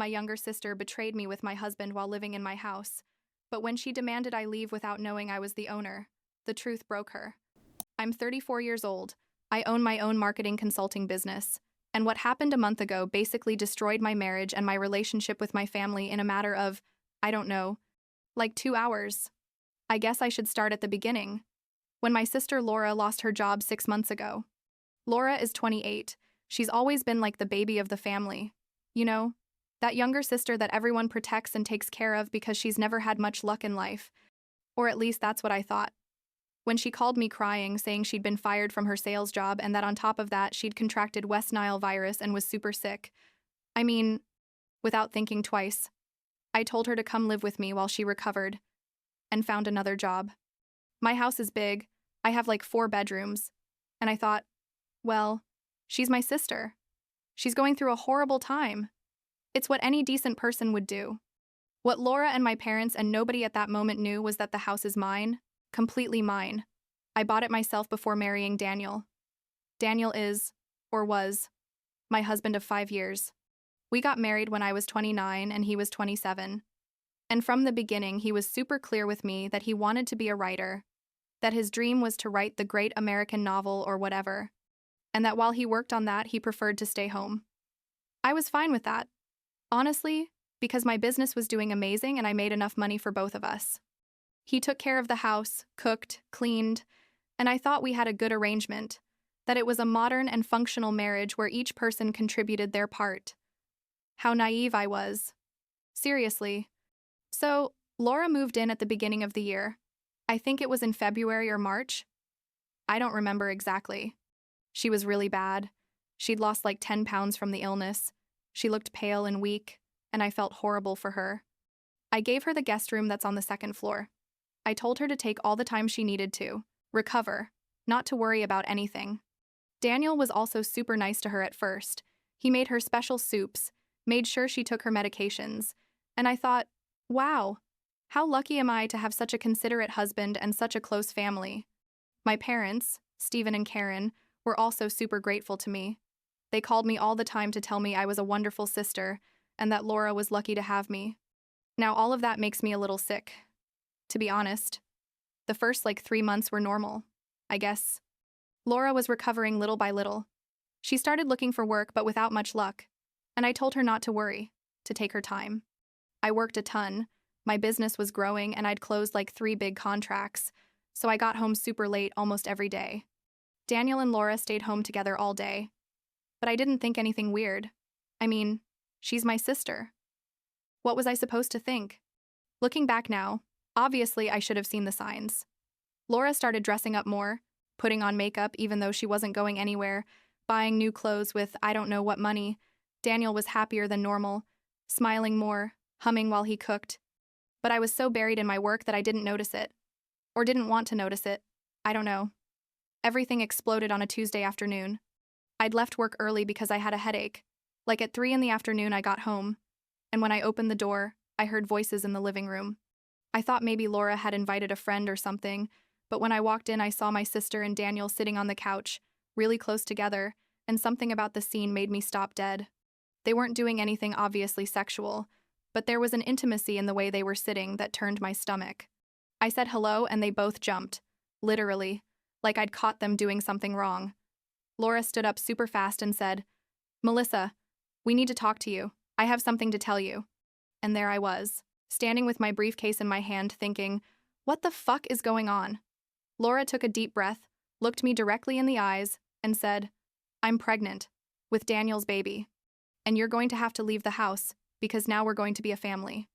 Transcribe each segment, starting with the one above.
my younger sister betrayed me with my husband while living in my house. But when she demanded I leave without knowing I was the owner, the truth broke her. I'm 34 years old. I own my own marketing consulting business. And what happened a month ago basically destroyed my marriage and my relationship with my family in a matter of, I don't know, like 2 hours. I guess I should start at the beginning. When my sister Laura lost her job 6 months ago. Laura is 28. She's always been like the baby of the family. You know, that younger sister that everyone protects and takes care of because she's never had much luck in life. Or at least that's what I thought. When she called me crying, saying she'd been fired from her sales job and that on top of that she'd contracted West Nile virus and was super sick. I mean, without thinking twice, I told her to come live with me while she recovered and found another job. My house is big. I have like 4 bedrooms. And I thought, well, she's my sister. She's going through a horrible time. It's what any decent person would do. What Laura and my parents and nobody at that moment knew was that the house is mine, completely mine. I bought it myself before marrying Daniel. Daniel is, or was, my husband of 5 years. We got married when I was 29 and he was 27. And from the beginning, he was super clear with me that he wanted to be a writer, that his dream was to write the great American novel or whatever, and that while he worked on that, he preferred to stay home. I was fine with that, honestly, because my business was doing amazing and I made enough money for both of us. He took care of the house, cooked, cleaned, and I thought we had a good arrangement, that it was a modern and functional marriage where each person contributed their part. How naive I was. Seriously. So, Laura moved in at the beginning of the year. I think it was in February or March. I don't remember exactly. She was really bad. She'd lost like 10 pounds from the illness. She looked pale and weak, and I felt horrible for her. I gave her the guest room that's on the 2nd floor. I told her to take all the time she needed to, recover, not to worry about anything. Daniel was also super nice to her at first. He made her special soups, made sure she took her medications, and I thought, wow, how lucky am I to have such a considerate husband and such a close family. My parents, Stephen and Karen, were also super grateful to me. They called me all the time to tell me I was a wonderful sister and that Laura was lucky to have me. Now all of that makes me a little sick. To be honest, the first 3 months were normal, I guess. Laura was recovering little by little. She started looking for work but without much luck, and I told her not to worry, to take her time. I worked a ton, my business was growing and I'd closed 3 big contracts, so I got home super late almost every day. Daniel and Laura stayed home together all day. But I didn't think anything weird. I mean, she's my sister. What was I supposed to think? Looking back now, obviously I should have seen the signs. Laura started dressing up more, putting on makeup even though she wasn't going anywhere, buying new clothes with I don't know what money. Daniel was happier than normal, smiling more, humming while he cooked. But I was so buried in my work that I didn't notice it. Or didn't want to notice it. I don't know. Everything exploded on a Tuesday afternoon. I'd left work early because I had a headache. At 3 in the afternoon I got home, and when I opened the door, I heard voices in the living room. I thought maybe Laura had invited a friend or something, but when I walked in I saw my sister and Daniel sitting on the couch, really close together, and something about the scene made me stop dead. They weren't doing anything obviously sexual, but there was an intimacy in the way they were sitting that turned my stomach. I said hello and they both jumped, literally, like I'd caught them doing something wrong. Laura stood up super fast and said, "Melissa, we need to talk to you. I have something to tell you." And there I was, standing with my briefcase in my hand thinking, what the fuck is going on? Laura took a deep breath, looked me directly in the eyes, and said, "I'm pregnant, with Daniel's baby. And you're going to have to leave the house, because now we're going to be a family."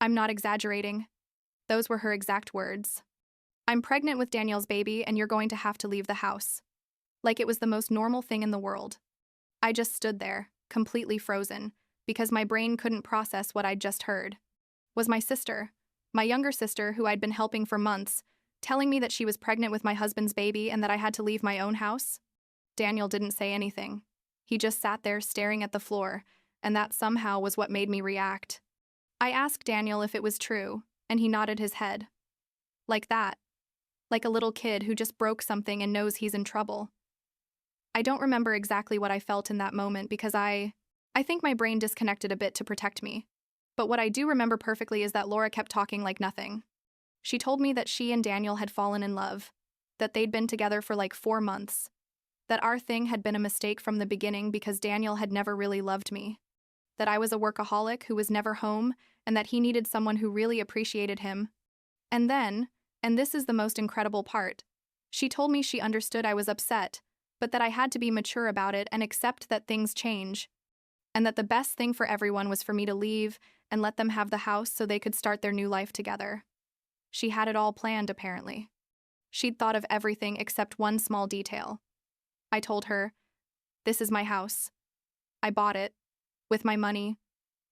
I'm not exaggerating. Those were her exact words. "I'm pregnant with Daniel's baby and you're going to have to leave the house." Like it was the most normal thing in the world. I just stood there, completely frozen, because my brain couldn't process what I'd just heard. Was my sister, my younger sister who I'd been helping for months, telling me that she was pregnant with my husband's baby and that I had to leave my own house? Daniel didn't say anything. He just sat there staring at the floor, and that somehow was what made me react. I asked Daniel if it was true, and he nodded his head. Like that. Like a little kid who just broke something and knows he's in trouble. I don't remember exactly what I felt in that moment because I I think my brain disconnected a bit to protect me. But what I do remember perfectly is that Laura kept talking like nothing. She told me that she and Daniel had fallen in love, that they'd been together for like 4 months, that our thing had been a mistake from the beginning because Daniel had never really loved me, that I was a workaholic who was never home, and that he needed someone who really appreciated him. And then, and this is the most incredible part, she told me she understood I was upset, but that I had to be mature about it and accept that things change, and that the best thing for everyone was for me to leave and let them have the house so they could start their new life together. She had it all planned, apparently. She'd thought of everything except one small detail. I told her, "This is my house. I bought it, with my money,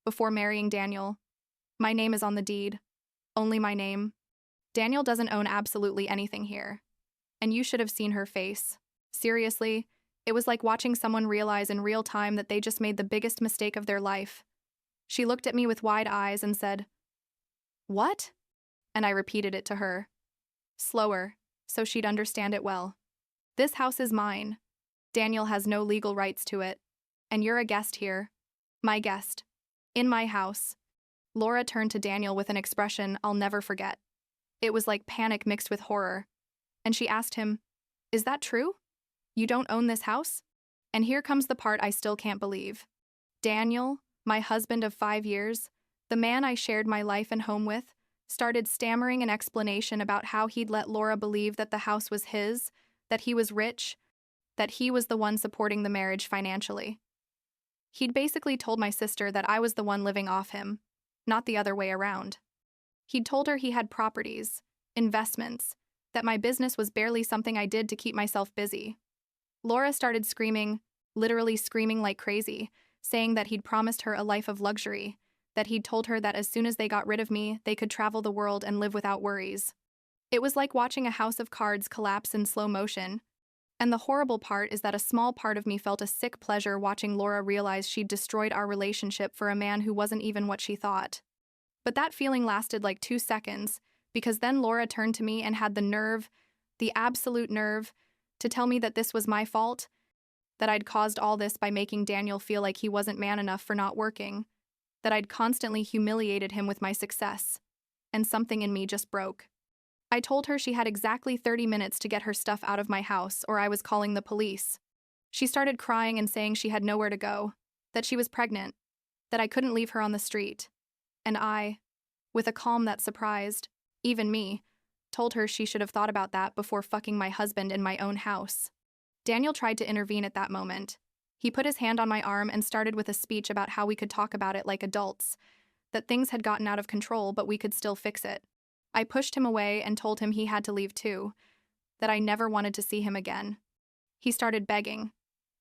before marrying Daniel. My name is on the deed. Only my name. Daniel doesn't own absolutely anything here." And you should have seen her face. Seriously, it was like watching someone realize in real time that they just made the biggest mistake of their life. She looked at me with wide eyes and said, "What?" And I repeated it to her, slower, so she'd understand it well. "This house is mine. Daniel has no legal rights to it. And you're a guest here. My guest. In my house." Laura turned to Daniel with an expression I'll never forget. It was like panic mixed with horror. And she asked him, "Is that true? You don't own this house?" And here comes the part I still can't believe. Daniel, my husband of 5 years, the man I shared my life and home with, started stammering an explanation about how he'd let Laura believe that the house was his, that he was rich, that he was the one supporting the marriage financially. He'd basically told my sister that I was the one living off him, not the other way around. He'd told her he had properties, investments, that my business was barely something I did to keep myself busy. Laura started screaming, literally screaming like crazy, saying that he'd promised her a life of luxury, that he'd told her that as soon as they got rid of me, they could travel the world and live without worries. It was like watching a house of cards collapse in slow motion. And the horrible part is that a small part of me felt a sick pleasure watching Laura realize she'd destroyed our relationship for a man who wasn't even what she thought. But that feeling lasted like 2 seconds, because then Laura turned to me and had the nerve, the absolute nerve, to tell me that this was my fault, that I'd caused all this by making Daniel feel like he wasn't man enough for not working, that I'd constantly humiliated him with my success, and something in me just broke. I told her she had exactly 30 minutes to get her stuff out of my house or I was calling the police. She started crying and saying she had nowhere to go, that she was pregnant, that I couldn't leave her on the street. And I, with a calm that surprised, even me, told her she should have thought about that before fucking my husband in my own house. Daniel tried to intervene at that moment. He put his hand on my arm and started with a speech about how we could talk about it like adults, that things had gotten out of control but we could still fix it. I pushed him away and told him he had to leave too, that I never wanted to see him again. He started begging,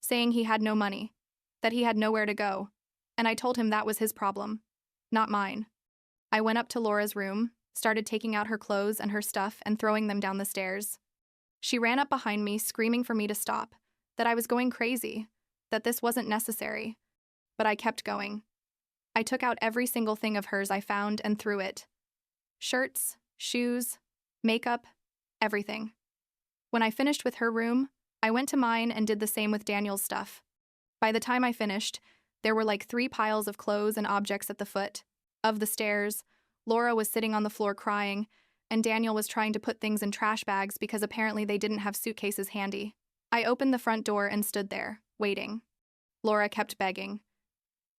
saying he had no money, that he had nowhere to go, and I told him that was his problem, not mine. I went up to Laura's room, started taking out her clothes and her stuff and throwing them down the stairs. She ran up behind me, screaming for me to stop, that I was going crazy, that this wasn't necessary. But I kept going. I took out every single thing of hers I found and threw it. Shirts, shoes, makeup, everything. When I finished with her room, I went to mine and did the same with Daniel's stuff. By the time I finished, there were like 3 piles of clothes and objects at the foot of the stairs. Laura was sitting on the floor crying, and Daniel was trying to put things in trash bags because apparently they didn't have suitcases handy. I opened the front door and stood there, waiting. Laura kept begging,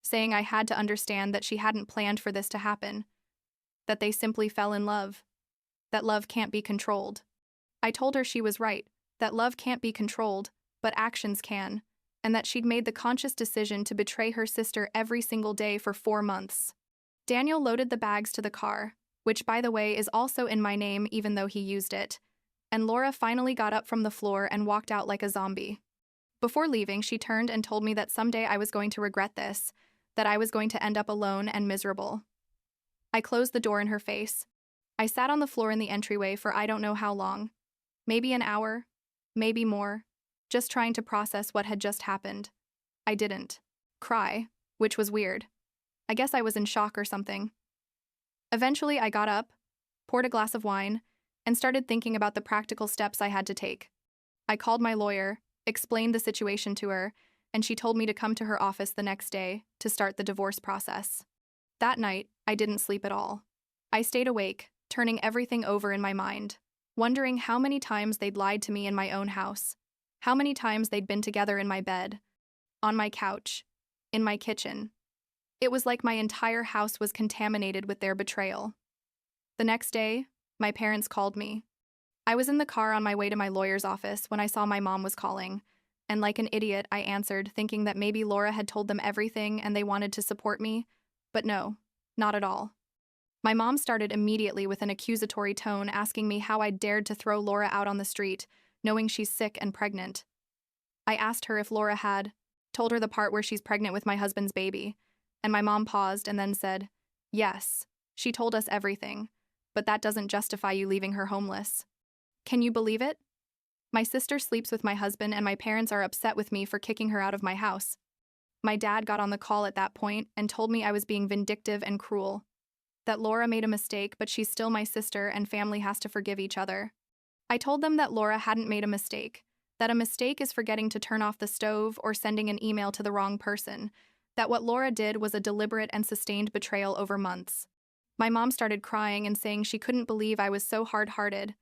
saying I had to understand that she hadn't planned for this to happen, that they simply fell in love, that love can't be controlled. I told her she was right, that love can't be controlled, but actions can, and that she'd made the conscious decision to betray her sister every single day for 4 months. Daniel loaded the bags to the car, which by the way is also in my name even though he used it, and Laura finally got up from the floor and walked out like a zombie. Before leaving, she turned and told me that someday I was going to regret this, that I was going to end up alone and miserable. I closed the door in her face. I sat on the floor in the entryway for I don't know how long. Maybe an hour, maybe more, just trying to process what had just happened. I didn't cry, which was weird. I guess I was in shock or something. Eventually, I got up, poured a glass of wine, and started thinking about the practical steps I had to take. I called my lawyer, explained the situation to her, and she told me to come to her office the next day to start the divorce process. That night, I didn't sleep at all. I stayed awake, turning everything over in my mind, wondering how many times they'd lied to me in my own house, how many times they'd been together in my bed, on my couch, in my kitchen. It was like my entire house was contaminated with their betrayal. The next day, my parents called me. I was in the car on my way to my lawyer's office when I saw my mom was calling, and like an idiot, I answered, thinking that maybe Laura had told them everything and they wanted to support me, but no, not at all. My mom started immediately with an accusatory tone, asking me how I dared to throw Laura out on the street, knowing she's sick and pregnant. I asked her if Laura had told her the part where she's pregnant with my husband's baby, and my mom paused and then said, "Yes, she told us everything, but that doesn't justify you leaving her homeless." Can you believe it? My sister sleeps with my husband and my parents are upset with me for kicking her out of my house. My dad got on the call at that point and told me I was being vindictive and cruel, that Laura made a mistake, but she's still my sister and family has to forgive each other. I told them that Laura hadn't made a mistake, that a mistake is forgetting to turn off the stove or sending an email to the wrong person, that what Laura did was a deliberate and sustained betrayal over months. My mom started crying and saying she couldn't believe I was so hard-hearted,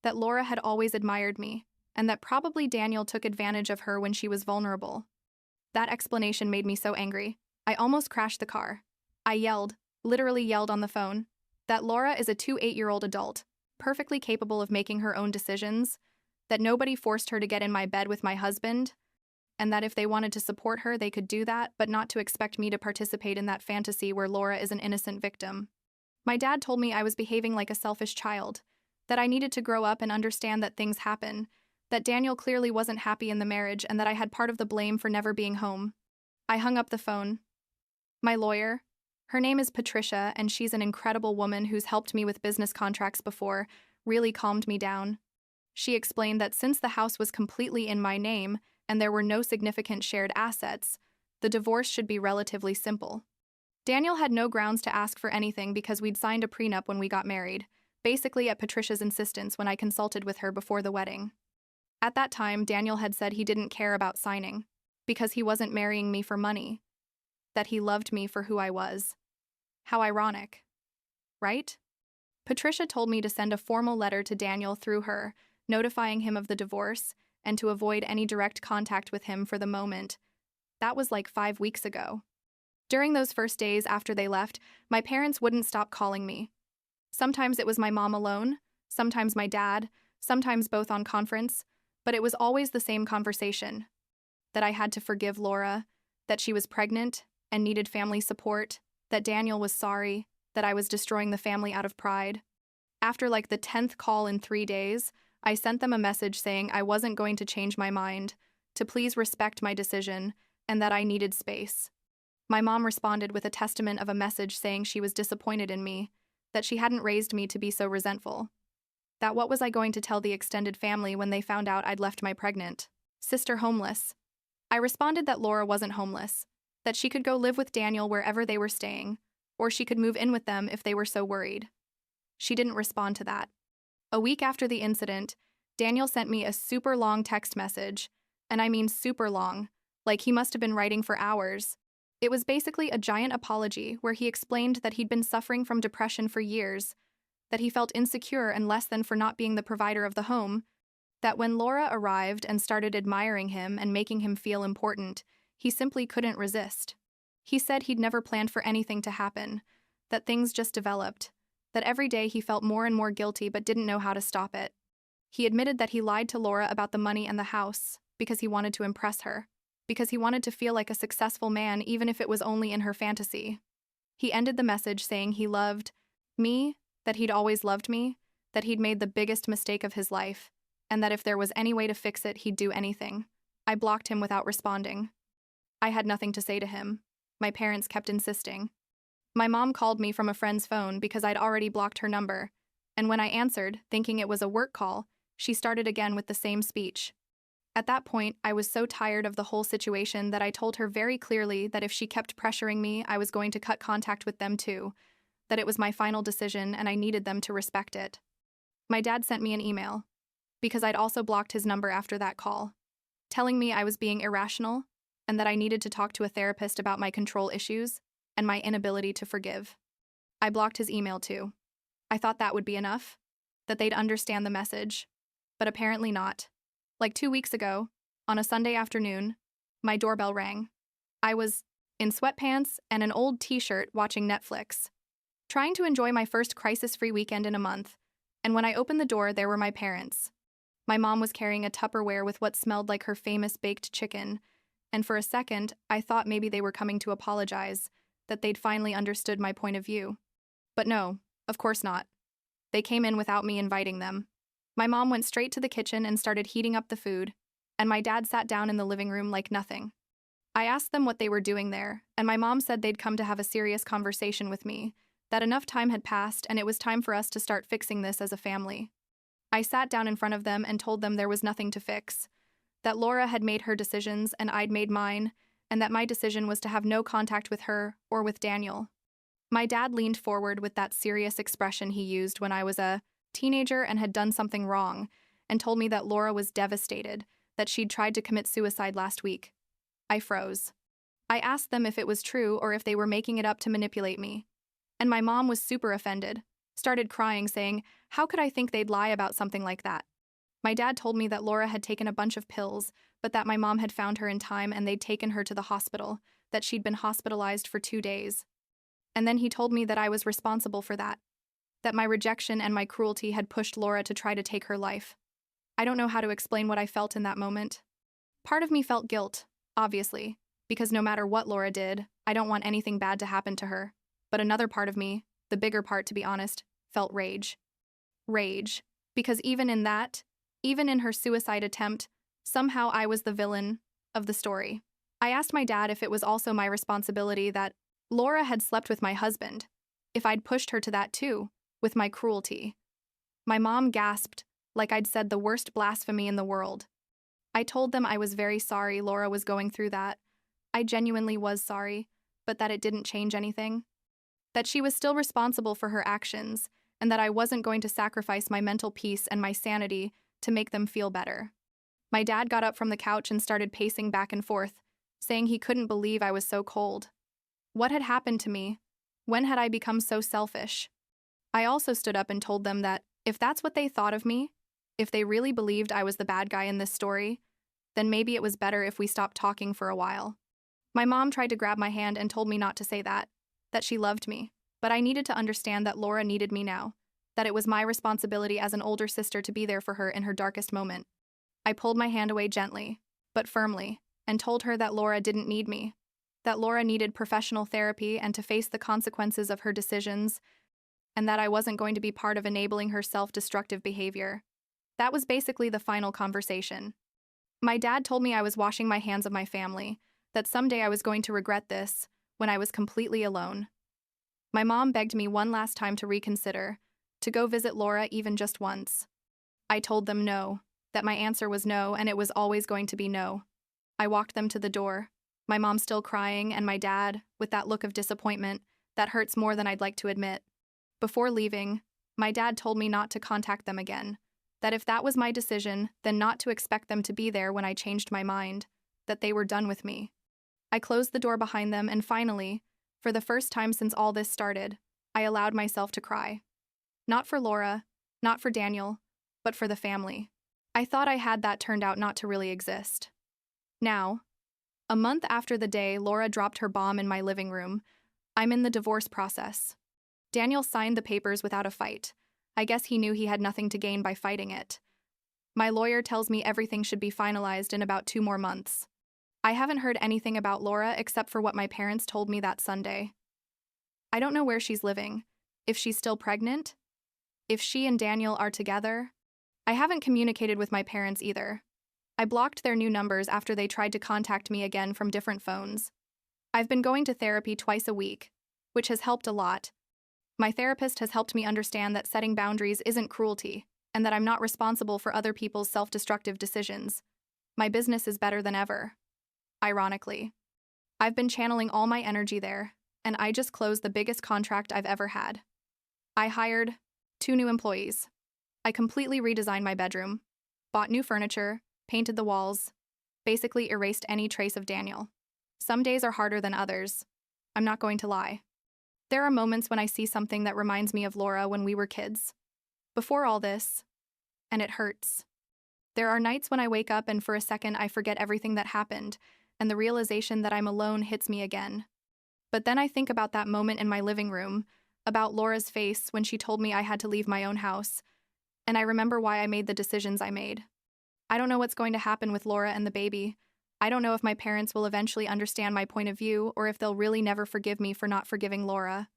that Laura had always admired me, and that probably Daniel took advantage of her when she was vulnerable. That explanation made me so angry. I almost crashed the car. I yelled, literally yelled on the phone, that Laura is a 28-year-old adult, perfectly capable of making her own decisions, that nobody forced her to get in my bed with my husband, and that if they wanted to support her, they could do that, but not to expect me to participate in that fantasy where Laura is an innocent victim. My dad told me I was behaving like a selfish child, that I needed to grow up and understand that things happen, that Daniel clearly wasn't happy in the marriage and that I had part of the blame for never being home. I hung up the phone. My lawyer, her name is Patricia, and she's an incredible woman who's helped me with business contracts before, really calmed me down. She explained that since the house was completely in my name and there were no significant shared assets, the divorce should be relatively simple. Daniel had no grounds to ask for anything because we'd signed a prenup when we got married, basically at Patricia's insistence when I consulted with her before the wedding. At that time, Daniel had said he didn't care about signing, because he wasn't marrying me for money, that he loved me for who I was. How ironic, right? Patricia told me to send a formal letter to Daniel through her, notifying him of the divorce, and to avoid any direct contact with him for the moment. That was like 5 weeks ago. During those first days after they left, my parents wouldn't stop calling me. Sometimes it was my mom alone, sometimes my dad, sometimes both on conference, but it was always the same conversation. That I had to forgive Laura, that she was pregnant and needed family support, that Daniel was sorry, that I was destroying the family out of pride. After like the 10th call in 3 days, I sent them a message saying I wasn't going to change my mind, to please respect my decision, and that I needed space. My mom responded with a testament of a message saying she was disappointed in me, that she hadn't raised me to be so resentful. That what was I going to tell the extended family when they found out I'd left my pregnant sister homeless? I responded that Laura wasn't homeless, that she could go live with Daniel wherever they were staying, or she could move in with them if they were so worried. She didn't respond to that. A week after the incident, Daniel sent me a super long text message, and I mean super long, like he must have been writing for hours. It was basically a giant apology where he explained that he'd been suffering from depression for years, that he felt insecure and less than for not being the provider of the home, that when Laura arrived and started admiring him and making him feel important, he simply couldn't resist. He said he'd never planned for anything to happen, that things just developed, that every day he felt more and more guilty but didn't know how to stop it. He admitted that he lied to Laura about the money and the house because he wanted to impress her, because he wanted to feel like a successful man even if it was only in her fantasy. He ended the message saying he loved me, that he'd always loved me, that he'd made the biggest mistake of his life, and that if there was any way to fix it, he'd do anything. I blocked him without responding. I had nothing to say to him. My parents kept insisting. My mom called me from a friend's phone because I'd already blocked her number, and when I answered, thinking it was a work call, she started again with the same speech. At that point, I was so tired of the whole situation that I told her very clearly that if she kept pressuring me, I was going to cut contact with them too, that it was my final decision and I needed them to respect it. My dad sent me an email, because I'd also blocked his number after that call, telling me I was being irrational, and that I needed to talk to a therapist about my control issues and my inability to forgive. I blocked his email too. I thought that would be enough, that they'd understand the message, but apparently not. Like 2 weeks ago, on a Sunday afternoon, my doorbell rang. I was in sweatpants and an old t-shirt watching Netflix, trying to enjoy my first crisis-free weekend in a month, and when I opened the door, there were my parents. My mom was carrying a Tupperware with what smelled like her famous baked chicken, and for a second, I thought maybe they were coming to apologize, that they'd finally understood my point of view. But no, of course not. They came in without me inviting them. My mom went straight to the kitchen and started heating up the food, and my dad sat down in the living room like nothing. I asked them what they were doing there, and my mom said they'd come to have a serious conversation with me, that enough time had passed and it was time for us to start fixing this as a family. I sat down in front of them and told them there was nothing to fix, that Laura had made her decisions and I'd made mine, and that my decision was to have no contact with her or with Daniel. My dad leaned forward with that serious expression he used when I was a teenager and had done something wrong, and told me that Laura was devastated, that she'd tried to commit suicide last week. I froze. I asked them if it was true or if they were making it up to manipulate me. And my mom was super offended, started crying, saying, "How could I think they'd lie about something like that?" My dad told me that Laura had taken a bunch of pills, but that my mom had found her in time and they'd taken her to the hospital, that she'd been hospitalized for 2 days. And then he told me that I was responsible for that my rejection and my cruelty had pushed Laura to try to take her life. I don't know how to explain what I felt in that moment. Part of me felt guilt, obviously, because no matter what Laura did, I don't want anything bad to happen to her. But another part of me, the bigger part to be honest, felt rage. Rage, because even in her suicide attempt, somehow I was the villain of the story. I asked my dad if it was also my responsibility that Laura had slept with my husband, if I'd pushed her to that too, with my cruelty. My mom gasped, like I'd said the worst blasphemy in the world. I told them I was very sorry Laura was going through that. I genuinely was sorry, but that it didn't change anything. That she was still responsible for her actions, and that I wasn't going to sacrifice my mental peace and my sanity to make them feel better. My dad got up from the couch and started pacing back and forth, saying he couldn't believe I was so cold. What had happened to me? When had I become so selfish? I also stood up and told them that if that's what they thought of me, if they really believed I was the bad guy in this story, then maybe it was better if we stopped talking for a while. My mom tried to grab my hand and told me not to say that she loved me, but I needed to understand that Laura needed me now, that it was my responsibility as an older sister to be there for her in her darkest moment. I pulled my hand away gently, but firmly, and told her that Laura didn't need me, that Laura needed professional therapy and to face the consequences of her decisions, and that I wasn't going to be part of enabling her self-destructive behavior. That was basically the final conversation. My dad told me I was washing my hands of my family, that someday I was going to regret this, when I was completely alone. My mom begged me one last time to reconsider, to go visit Laura even just once. I told them no, that my answer was no and it was always going to be no. I walked them to the door, my mom still crying and my dad, with that look of disappointment that hurts more than I'd like to admit. Before leaving, my dad told me not to contact them again, that if that was my decision, then not to expect them to be there when I changed my mind, that they were done with me. I closed the door behind them and finally, for the first time since all this started, I allowed myself to cry. Not for Laura, not for Daniel, but for the family. I thought I had that turned out not to really exist. Now, a month after the day Laura dropped her bomb in my living room, I'm in the divorce process. Daniel signed the papers without a fight. I guess he knew he had nothing to gain by fighting it. My lawyer tells me everything should be finalized in about 2 more months. I haven't heard anything about Laura except for what my parents told me that Sunday. I don't know where she's living, if she's still pregnant, if she and Daniel are together. I haven't communicated with my parents either. I blocked their new numbers after they tried to contact me again from different phones. I've been going to therapy twice a week, which has helped a lot. My therapist has helped me understand that setting boundaries isn't cruelty, and that I'm not responsible for other people's self-destructive decisions. My business is better than ever. Ironically, I've been channeling all my energy there, and I just closed the biggest contract I've ever had. I hired 2 new employees. I completely redesigned my bedroom, bought new furniture, painted the walls. basically erased any trace of Daniel. Some days are harder than others. I'm not going to lie. There are moments when I see something that reminds me of Laura when we were kids. Before all this, and it hurts. There are nights when I wake up and for a second I forget everything that happened, and the realization that I'm alone hits me again. But then I think about that moment in my living room, about Laura's face when she told me I had to leave my own house, and I remember why I made the decisions I made. I don't know what's going to happen with Laura and the baby. I don't know if my parents will eventually understand my point of view or if they'll really never forgive me for not forgiving Laura.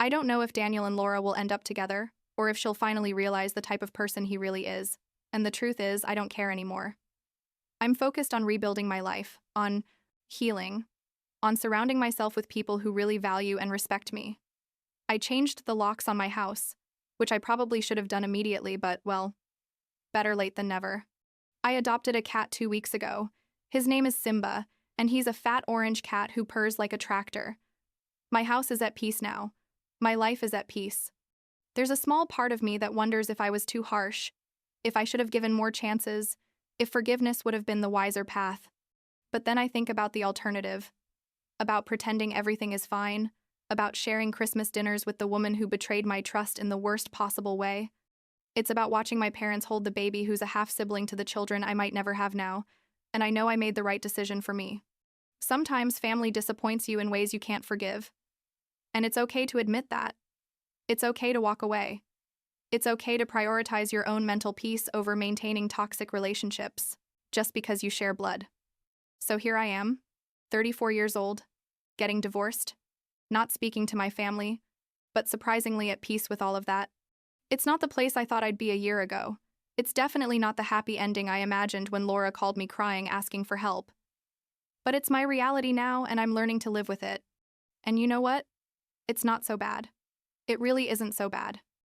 I don't know if Daniel and Laura will end up together, or if she'll finally realize the type of person he really is. And the truth is, I don't care anymore. I'm focused on rebuilding my life, on healing, on surrounding myself with people who really value and respect me. I changed the locks on my house, which I probably should have done immediately, but, well, better late than never. I adopted a cat 2 weeks ago. His name is Simba, and he's a fat orange cat who purrs like a tractor. My house is at peace now. My life is at peace. There's a small part of me that wonders if I was too harsh, if I should have given more chances, if forgiveness would have been the wiser path. But then I think about the alternative, about pretending everything is fine, about sharing Christmas dinners with the woman who betrayed my trust in the worst possible way. It's about watching my parents hold the baby who's a half-sibling to the children I might never have now, and I know I made the right decision for me. Sometimes family disappoints you in ways you can't forgive. And it's okay to admit that. It's okay to walk away. It's okay to prioritize your own mental peace over maintaining toxic relationships, just because you share blood. So here I am, 34 years old, getting divorced, not speaking to my family, but surprisingly at peace with all of that. It's not the place I thought I'd be a year ago. It's definitely not the happy ending I imagined when Laura called me crying asking for help. But it's my reality now, and I'm learning to live with it. And you know what? It's not so bad. It really isn't so bad.